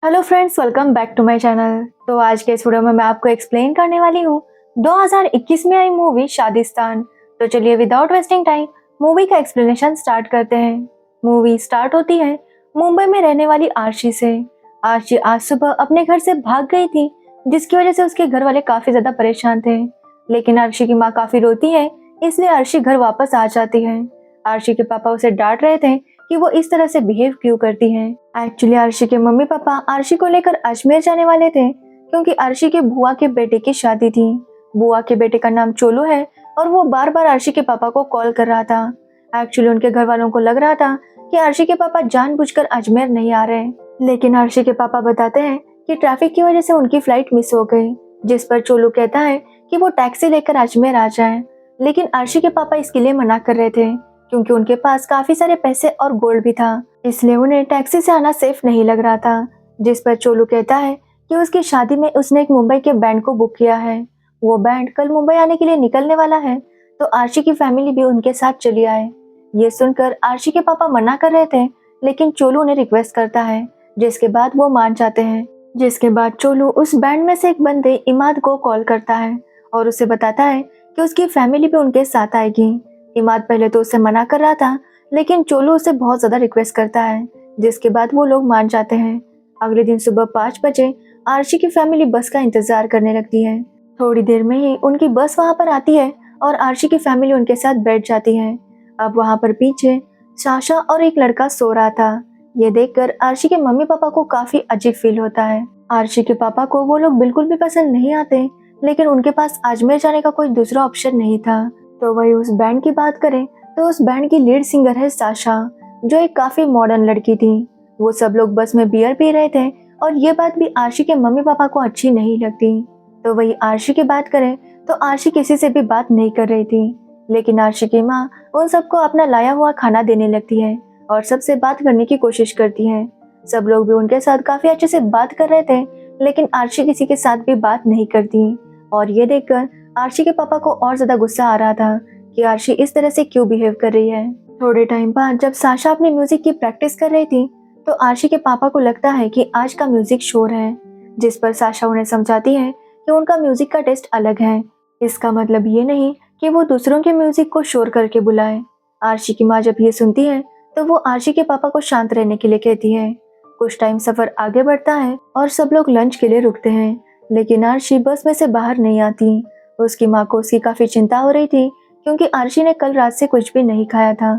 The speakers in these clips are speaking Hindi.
Hello friends, welcome back to my channel. तो आज के इस वीडियो में मैं आपको एक्सप्लेन करने वाली हूँ 2021 में आई मूवी शादीस्तान। तो चलिए विदाउट वेस्टिंग टाइम मूवी का एक्सप्लेनेशन स्टार्ट करते हैं। मूवी स्टार्ट होती है मुंबई में रहने वाली आरशी से। आरशी आज सुबह अपने घर से भाग गई थी, जिसकी वजह से उसके घर वाले काफी ज्यादा परेशान थे। लेकिन आरशी की माँ काफी रोती है, इसलिए आरशी घर वापस आ जाती है। आरशी के पापा उसे डांट रहे थे कि वो इस तरह से बिहेव क्यों करती है। एक्चुअली आरशी के मम्मी पापा आरशी को लेकर अजमेर जाने वाले थे, क्योंकि आरशी के बुआ के बेटे की शादी थी। बुआ के बेटे का नाम चोलू है और वो बार बार आरशी के पापा को कॉल कर रहा था। एक्चुअली उनके घर वालों को लग रहा था कि आरशी के पापा जानबूझकर अजमेर नहीं आ रहे, लेकिन आरशी के पापा बताते हैं कि ट्रैफिक की वजह से उनकी फ्लाइट मिस हो गई। जिस पर चोलू कहता है कि वो टैक्सी लेकर अजमेर आ जाए, लेकिन आरशी के पापा इसके लिए मना कर रहे थे, क्योंकि उनके पास काफी सारे पैसे और गोल्ड भी था, इसलिए उन्हें टैक्सी से आना सेफ नहीं लग रहा था। जिस पर चोलू कहता है कि उसकी शादी में उसने एक मुंबई के बैंड को बुक किया है। वो बैंड कल मुंबई आने के लिए निकलने वाला है, तो आरशी की फैमिली भी उनके साथ चली आए। ये सुनकर आरशी के पापा मना कर रहे थे, लेकिन चोलू उन्हें रिक्वेस्ट करता है, जिसके बाद वो मान जाते हैं। जिसके बाद चोलू उस बैंड में से एक बंदे इमाद को कॉल करता है और उसे बताता है कि उसकी फैमिली भी उनके साथ आएगी। इमाद पहले तो उसे मना कर रहा था, लेकिन चोलू उसे बहुत ज्यादा रिक्वेस्ट करता है, जिसके बाद वो लोग मान जाते हैं। अगले दिन सुबह 5 बजे आरशी की फैमिली बस का इंतजार करने लगती है। थोड़ी देर में ही उनकी बस वहां पर आती है और आरशी की फैमिली उनके साथ बैठ जाती है। अब वहां पर पीछे साशा और एक लड़का सो रहा था। ये देखकर आरशी के मम्मी पापा को काफी अजीब फील होता है। आरशी के पापा को वो लोग बिल्कुल भी पसंद नहीं आते, लेकिन उनके पास अजमेर जाने का कोई दूसरा ऑप्शन नहीं था। तो वही उस बैंड की बात करें तो उस बैंड की लीड सिंगर है साशा, जो एक काफी मॉडर्न लड़की थी। वो सब लोग बस में बियर पी रहे थे और ये बात भी आरशी के मम्मी पापा को अच्छी नहीं लगती। तो वही आरशी की बात करें तो आरशी किसी से भी बात नहीं कर रही थी, लेकिन आरशी की माँ उन सबको अपना लाया हुआ खाना देने लगती है और सबसे बात करने की कोशिश करती है। सब लोग भी उनके साथ काफी अच्छे से बात कर रहे थे, लेकिन आरशी किसी के साथ भी बात नहीं करती। और ये देखकर आरशी के पापा को और ज्यादा गुस्सा आ रहा था कि आरशी इस तरह से क्यों बिहेव कर रही है। थोड़े टाइम बाद जब साशा अपनी म्यूजिक की प्रैक्टिस कर रही थी, तो आरशी के पापा को लगता है कि आज का म्यूजिक शोर है। जिस पर साशा उन्हें समझाती है कि उनका म्यूजिक का टेस्ट अलग है, इसका मतलब ये नहीं कि वो दूसरों के म्यूजिक को शोर करके बुलाए। आरशी की माँ जब ये सुनती है तो वो आरशी के पापा को शांत रहने के लिए कहती है। कुछ टाइम सफर आगे बढ़ता है और सब लोग लंच के लिए रुकते हैं, लेकिन आरशी बस में से बाहर नहीं आती। उसकी माँ को उसकी काफी चिंता हो रही थी, क्योंकि आरशी ने कल रात से कुछ भी नहीं खाया था।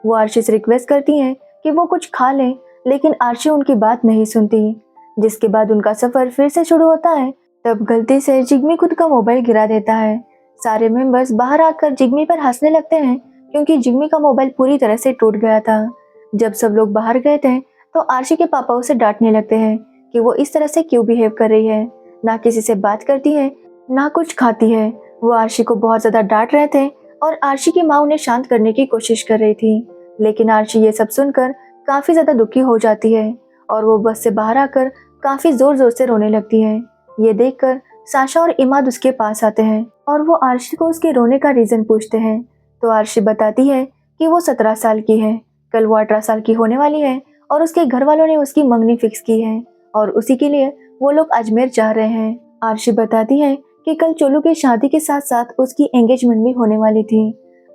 वो आरशी से रिक्वेस्ट करती है कि वो कुछ खा ले, लेकिन आरशी उनकी बात नहीं सुनती। जिसके बाद उनका सफर फिर से शुरू होता है। तब गलती से जिग्मी खुद का मोबाइल गिरा देता है। सारे मेंबर्स बाहर आकर जिग्मी पर हंसने लगते हैं, क्योंकि जिग्मी का मोबाइल पूरी तरह से टूट गया था। जब सब लोग बाहर गए थे तो आरशी के पापा उसे डांटने लगते हैं कि वो इस तरह से क्यों बिहेव कर रही है, ना किसी से बात करती है ना कुछ खाती है। वो आरशी को बहुत ज्यादा डांट रहे थे और आरशी की माँ उन्हें शांत करने की कोशिश कर रही थी, लेकिन आरशी ये सब सुनकर काफी ज्यादा दुखी हो जाती है और वो बस से बाहर आकर काफी जोर जोर से रोने लगती है। ये देखकर साशा और इमाद उसके पास आते हैं और वो आरशी को उसके रोने का रीजन पूछते हैं। तो आरशी बताती है कि वो 17 साल की है, कल वो 18 साल की होने वाली है और उसके घर वालों ने उसकी मंगनी फिक्स की है और उसी के लिए वो लोग अजमेर जा रहे हैं। आरशी बताती है कि कल चोलू की शादी के साथ साथ उसकी एंगेजमेंट भी होने वाली थी।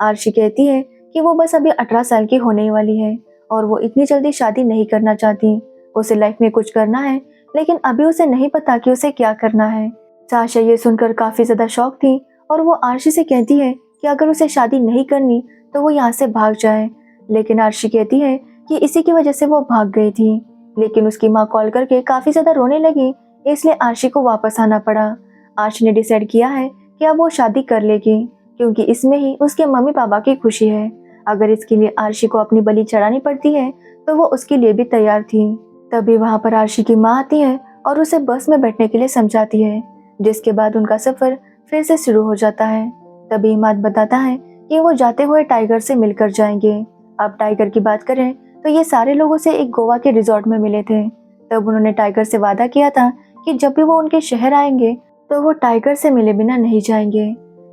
आरशी कहती है कि वो बस अभी 18 साल की होने वाली है और वो इतनी जल्दी शादी नहीं करना चाहती। उसे लाइफ में कुछ करना है, लेकिन अभी उसे नहीं पता कि उसे क्या करना है। साशा ये सुनकर काफी ज्यादा शॉक थी और वो आरशी से कहती है कि अगर उसे शादी नहीं करनी तो वो यहाँ से भाग जाए, लेकिन आरशी कहती है कि इसी की वजह से वो भाग गई थी। लेकिन उसकी माँ कॉल करके काफी ज्यादा रोने लगी, इसलिए आरशी को वापस आना पड़ा। आरशी ने डिसाइड किया है कि अब वो शादी कर लेगी, क्योंकि इसमें ही उसके मम्मी पापा की खुशी है। अगर इसके लिए आरशी को अपनी बलि चढ़ानी पड़ती है तो वो उसके लिए भी तैयार थी। तभी वहां पर आरशी की माँ आती है और उसे बस में बैठने के लिए समझाती है, जिसके बाद उनका सफर फिर से शुरू हो जाता है। तभी इमाद बताता है कि वो जाते हुए टाइगर से मिलकर जाएंगे। अब टाइगर की बात करें तो ये सारे लोगों से एक गोवा के रिजॉर्ट में मिले थे। तब उन्होंने टाइगर से वादा किया था कि जब भी वो उनके शहर आएंगे तो वो टाइगर से मिले बिना नहीं जाएंगे।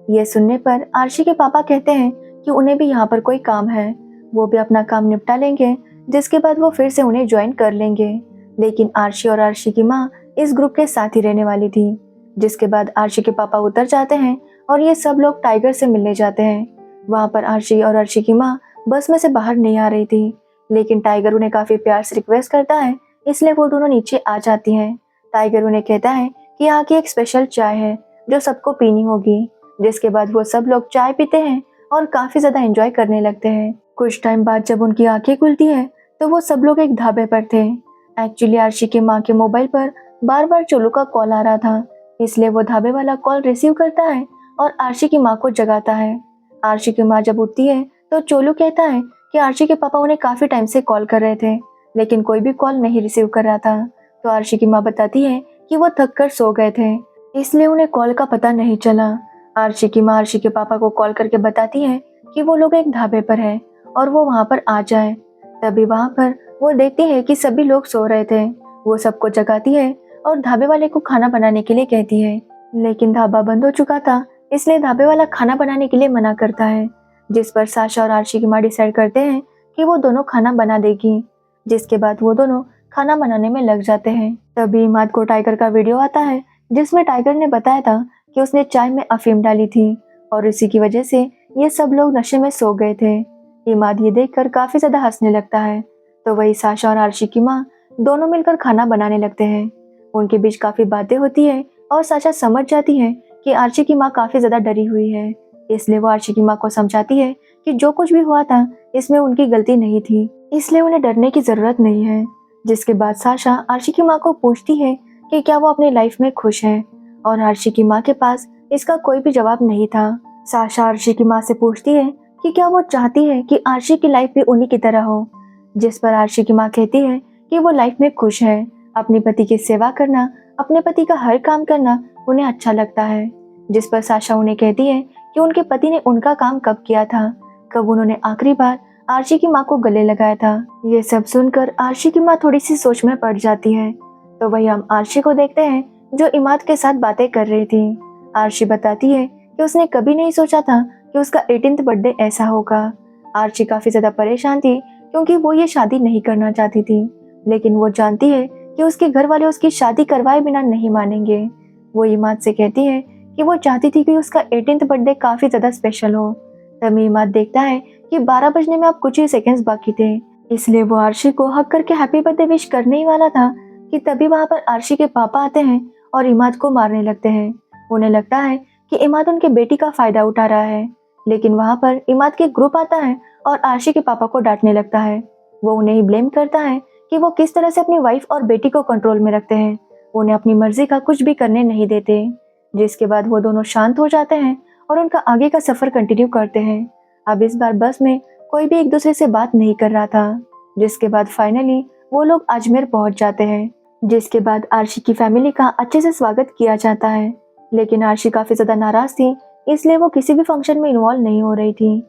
ये सुनने पर आरशी के पापा कहते हैं कि उन्हें भी यहाँ पर कोई काम है, वो भी अपना काम निपटा लेंगे, जिसके बाद वो फिर से उन्हें ज्वाइन कर लेंगे। लेकिन आर्शी और आर्शी की माँ इस ग्रुप के साथ ही रहने वाली थी। जिसके बाद आर्शी के पापा उतर जाते हैं और ये सब लोग टाइगर से मिलने जाते हैं। वहाँ पर आर्शी और आर्शी की माँ बस में से बाहर नहीं आ रही थी, लेकिन टाइगर उन्हें काफी प्यार से रिक्वेस्ट करता है, इसलिए वो दोनों नीचे आ जाती हैं। टाइगर उन्हें कहता है कि यहाँ की एक स्पेशल चाय है जो सबको पीनी होगी। जिसके बाद वो सब लोग चाय पीते हैं और काफी ज्यादा एंजॉय करने लगते हैं। कुछ टाइम बाद जब उनकी आंखें खुलती है तो वो सब लोग एक ढाबे पर थे। एक्चुअली आर्शी की माँ के मोबाइल पर बार बार चोलू का कॉल आ रहा था, इसलिए वो ढाबे वाला कॉल रिसीव करता है और आर्शी की माँ को जगाता है। आर्शी की माँ जब उठती है तो चोलू कहता है कि आर्शी के पापा उन्हें काफी टाइम से कॉल कर रहे थे, लेकिन कोई भी कॉल नहीं रिसीव कर रहा था। तो आर्शी की माँ बताती है कि वो थक कर सो गए थे, इसलिए उन्हें कॉल का पता नहीं चला। आर्शी की माँ आर्शी के पापा को कॉल करके बताती है कि वो लोग एक ढाबे पर है और वो वहाँ पर आ जाए। तभी वहाँ पर वो देखती है कि सभी लोग सो रहे थे। वो सबको जगाती है और ढाबे वाले को खाना बनाने के लिए कहती है, लेकिन ढाबा बंद हो चुका था, इसलिए ढाबे वाला खाना बनाने के लिए मना करता है। जिस पर साशा और आर्शी की माँ डिसाइड करते हैं कि वो दोनों खाना बना देगी। जिसके बाद वो दोनों खाना बनाने में लग जाते हैं। तभी इमाद को टाइगर का वीडियो आता है, जिसमें टाइगर ने बताया था कि उसने चाय में अफीम डाली थी और इसी की वजह से ये सब लोग नशे में सो गए थे। इमाद ये देखकर काफी ज्यादा हंसने लगता है। तो वही साशा और आर्शी की माँ दोनों मिलकर खाना बनाने लगते हैं। उनके बीच काफी बातें होती है और साशा समझ जाती है कि आर्शी की माँ काफी ज्यादा डरी हुई है, इसलिए वो आर्शी की माँ को समझाती है कि जो कुछ भी हुआ था इसमें उनकी गलती नहीं थी, इसलिए उन्हें डरने की जरूरत नहीं है। जिसके बाद साशा आर्शी की माँ को पूछती है कि क्या वो अपनी लाइफ में खुश है, और आर्शी की माँ के पास इसका कोई भी जवाब नहीं था। साशा आर्शी की माँ से पूछती है कि क्या वो चाहती है कि आर्शी की लाइफ भी उन्हीं की तरह हो। जिस पर आर्शी की माँ कहती है कि वो लाइफ में खुश है, अपने पति की सेवा करना, अपने पति का हर काम करना उन्हें अच्छा लगता है। जिस पर साशा उन्हें कहती है कि उनके पति ने उनका काम कब किया था, कब उन्होंने आखिरी बार आर्शी की माँ को गले लगाया था। ये सब सुनकर आर्शी की माँ थोड़ी सी सोच में पड़ जाती है। तो वही हम आर्शी को देखते हैं जो इमाद के साथ बातें कर रही थी। आर्शी बताती है कि उसने कभी नहीं सोचा था कि उसका 18th बर्थडे ऐसा होगा। आर्शी काफी ज्यादा परेशान थी क्योंकि वो ये शादी नहीं करना चाहती थी, लेकिन वो जानती है कि उसके घर वाले उसकी शादी करवाए बिना नहीं मानेंगे। वो इमाद से कहती है कि वो चाहती थी कि उसका 18th बर्थडे काफी ज्यादा स्पेशल हो। तभी इमाद देखता है कि 12 बजने में अब कुछ ही सेकंड्स बाकी थे, इसलिए वो आर्शी को हक करके हैप्पी बर्थडे विश करने ही वाला था कि तभी वहाँ पर आर्शी के पापा आते हैं और इमाद को मारने लगते हैं। उन्हें लगता है कि इमाद उनके बेटी का फायदा उठा रहा है, लेकिन वहाँ पर इमाद के ग्रुप आता है और आर्शी के पापा को डांटने लगता है। वो उन्हें ही ब्लेम करता है कि वो किस तरह से अपनी वाइफ और बेटी को कंट्रोल में रखते हैं, उन्हें अपनी मर्जी का कुछ भी करने नहीं देते। जिसके बाद वो दोनों शांत हो जाते हैं और उनका आगे का सफर कंटिन्यू करते हैं। अब इस बार बस में कोई भी एक दूसरे से बात नहीं कर रहा था। जिसके बाद फाइनली वो लोग अजमेर पहुंच जाते हैं। जिसके बाद आर्शी की फैमिली का अच्छे से स्वागत किया जाता है, लेकिन आर्शी काफी ज्यादा नाराज थी, इसलिए वो किसी भी फंक्शन में इन्वॉल्व नहीं हो रही थी।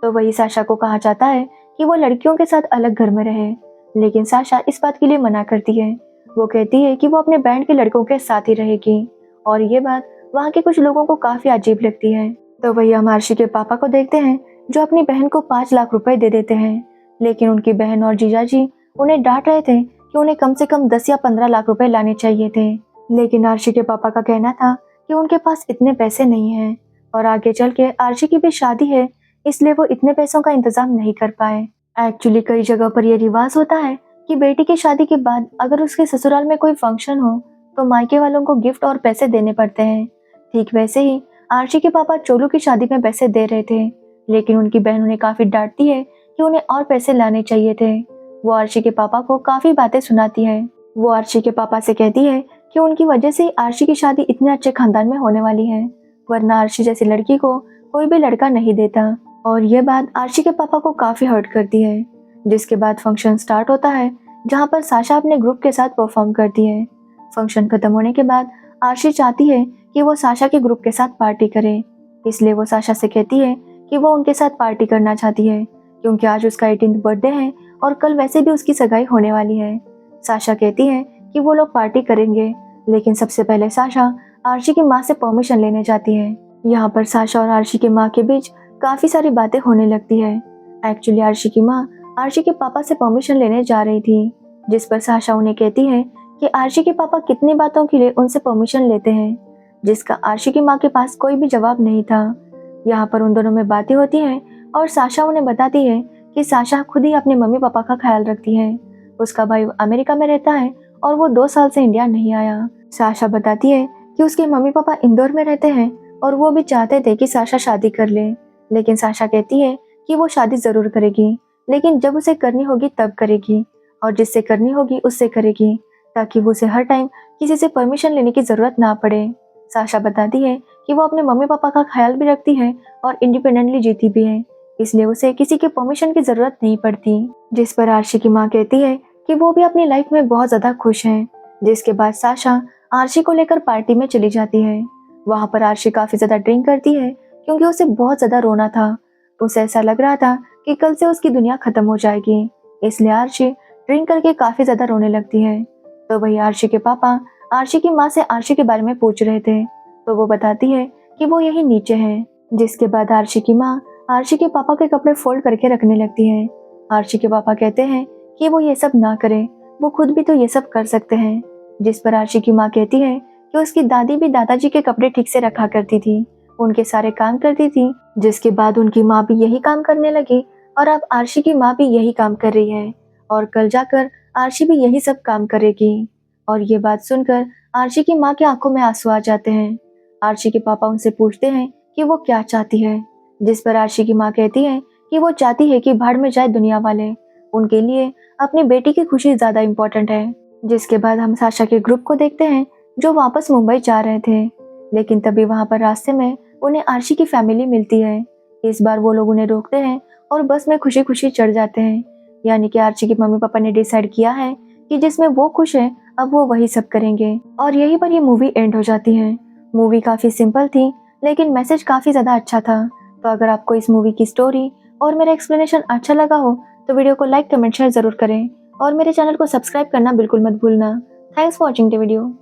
तो वही साशा को कहा जाता है कि वो लड़कियों के साथ अलग घर में रहे, लेकिन साशा इस बात के लिए मना करती है। वो कहती है कि वो अपने बैंड के लड़कों के साथ ही रहेगी, और ये बात वहाँ के कुछ लोगों को काफी अजीब लगती है। तो वही हम आर्शी के पापा को देखते हैं जो अपनी बहन को 5 लाख रुपए दे देते हैं, लेकिन उनकी बहन और जीजाजी उन्हें डांट रहे थे कि उन्हें कम से कम 10 या 15 लाख रुपए लाने चाहिए थे। लेकिन आर्शी के पापा का कहना था कि उनके पास इतने पैसे नहीं हैं और आगे चल के आर्शी की भी शादी है, इसलिए वो इतने पैसों का इंतजाम नहीं कर पाए। एक्चुअली कई जगह पर यह रिवाज होता है कि बेटी की शादी के बाद अगर उसके ससुराल में कोई फंक्शन हो तो मायके वालों को गिफ्ट और पैसे देने पड़ते हैं। ठीक वैसे ही आर्शी के पापा चोलू की शादी में पैसे दे रहे थे, लेकिन उनकी बहन उन्हें काफी डांटती है कि उन्हें और पैसे लाने चाहिए थे। वो आर्शी के पापा को काफी बातें सुनाती है। वो आर्शी के पापा से कहती है कि उनकी वजह से ही आर्शी की शादी इतने अच्छे खानदान में होने वाली है, वरना आर्शी जैसी लड़की को कोई भी लड़का नहीं देता। और ये बात आर्शी के पापा को काफी हर्ट करती है। जिसके बाद फंक्शन स्टार्ट होता है, जहाँ पर साशा अपने ग्रुप के साथ परफॉर्म करती है। फंक्शन खत्म होने के बाद आर्शी चाहती है कि वो साशा के ग्रुप के साथ पार्टी करे, इसलिए वो साशा से कहती है कि वो उनके साथ पार्टी करना चाहती है, क्योंकि आज उसका 18th बर्थडे है और कल वैसे भी उसकी सगाई होने वाली है। साशा कहती है कि वो लोग पार्टी करेंगे, लेकिन सबसे पहले साशा आर्शी की माँ से परमिशन लेने जाती है। यहाँ पर साशा और आर्शी की माँ के बीच काफी सारी बातें होने लगती है। एक्चुअली आर्शी की माँ आर्शी के पापा से परमिशन लेने जा रही थी, जिस पर साशा उन्हें कहती है कि आर्शी के पापा कितनी बातों के लिए उनसे परमिशन लेते हैं, जिसका आर्शी की माँ के पास कोई भी जवाब नहीं था। यहाँ पर उन दोनों में बातें होती हैं और साशा उन्हें बताती है कि साशा खुद ही अपने मम्मी पापा का ख्याल रखती है। उसका भाई अमेरिका में रहता है और वो 2 साल से इंडिया नहीं आया। साशा बताती है कि उसके मम्मी पापा इंदौर में रहते हैं और वो भी चाहते थे कि साशा शादी कर ले, लेकिन साशा कहती है कि वो शादी जरूर करेगी, लेकिन जब उसे करनी होगी तब करेगी और जिससे करनी होगी उससे करेगी, ताकि वो उसे हर टाइम किसी से परमिशन लेने की जरूरत ना पड़े। साशा बताती है कि वो अपने मम्मी पापा का ख्याल भी रखती है और इंडिपेंडेंटली जीती भी है, इसलिए उसे किसी के परमिशन की जरूरत नहीं पड़ती। जिस पर आर्शी की माँ कहती है कि वो भी अपनी लाइफ में बहुत ज्यादा खुश है। जिसके बाद साशा आर्शी को लेकर पार्टी में चली जाती है। वहाँ पर आर्शी काफी ज्यादा ड्रिंक करती है क्योंकि उसे बहुत ज्यादा रोना था। उसे ऐसा लग रहा था कि कल से उसकी दुनिया खत्म हो जाएगी, इसलिए आर्शी ड्रिंक करके काफी ज्यादा रोने लगती है। तो वही आर्शी के पापा आर्शी की माँ से आर्शी के बारे में पूछ रहे थे, तो वो बताती है कि वो यही नीचे है। जिसके बाद आर्शी की माँ आर्शी के पापा के कपड़े फोल्ड करके रखने लगती है। आर्शी के पापा कहते हैं कि वो ये सब ना करे, वो खुद भी तो ये सब कर सकते हैं। जिस पर आर्शी की माँ कहती है कि उसकी दादी भी दादाजी के कपड़े ठीक से रखा करती थी, उनके सारे काम करती थी। जिसके बाद उनकी माँ भी यही काम करने लगी और अब आर्शी की माँ भी यही काम कर रही है और कल जाकर आर्शी भी यही सब काम करेगी। और ये बात सुनकर आर्शी की माँ के आंखों में आंसू आ जाते हैं। आर्शी के पापा उनसे पूछते हैं कि वो क्या चाहती है, जिस पर आर्शी की माँ कहती है कि वो चाहती है कि भाड़ में जाए दुनिया वाले, उनके लिए अपनी बेटी की खुशी ज्यादा इम्पोर्टेंट है। जिसके बाद हम साशा के ग्रुप को देखते हैं जो वापस मुंबई जा रहे थे, लेकिन तभी वहां पर रास्ते में उन्हें आर्शी की फैमिली मिलती है। इस बार वो लोग उन्हें रोकते हैं और बस में खुशी खुशी चढ़ जाते हैं। यानी कि आर्ची के मम्मी पापा ने डिसाइड किया है कि जिसमें वो खुश है अब वो वही सब करेंगे और यहीं पर ये मूवी एंड हो जाती है। मूवी काफी सिंपल थी लेकिन मैसेज काफी ज्यादा अच्छा था। तो अगर आपको इस मूवी की स्टोरी और मेरा एक्सप्लेनेशन अच्छा लगा हो तो वीडियो को लाइक कमेंट शेयर जरूर करें और मेरे चैनल को सब्सक्राइब करना बिल्कुल मत भूलना। Thanks for watching the video.